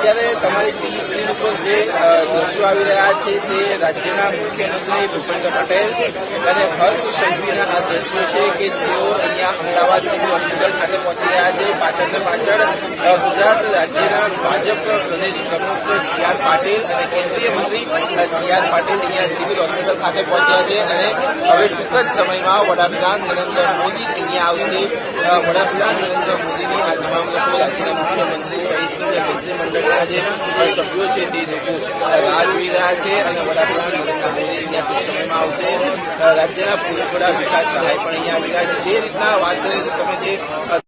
અત્યારે તમારી TV screen ઉપર જે દ્રશ્યો આવી રહ્યા છે તે રાજ્યના મુખ્યમંત્રી ભૂપેન્દ્ર પટેલ અને હર્ષ સંઘવીના આ દ્રશ્યો છે કે તેઓ અહીંયા અમદાવાદ સિવિલ હોસ્પિટલ ખાતે પહોંચી રહ્યા છે. પાછળ ગુજરાત રાજ્યના ભાજપ પ્રદેશ પ્રમુખ સી.આર. પાટીલ અને કેન્દ્રીય મંત્રી સી.આર. પાટીલ અહીંયા સિવિલ હોસ્પિટલ ખાતે પહોંચ્યા છે અને હવે ટૂંક જ સમયમાં વડાપ્રધાન નરેન્દ્ર મોદી અહીંયા આવશે. વડાપ્રધાન નરેન્દ્ર મોદીની આ તમામ લોકો રાજ્યના મુખ્યમંત્રી સહિત મંત્રીમંડળના જે સભ્યો છે તે લોકો રાહ જોઈ રહ્યા છે અને વડાપ્રધાન નરેન્દ્ર મોદી અહીંયા ટૂંક સમયમાં આવશે. રાજ્યના પૂર્વ વડા વિકાસ સહાય પણ અહીંયા આવી રહ્યા છે. જે રીતના વાત કરીએ તો તમે જે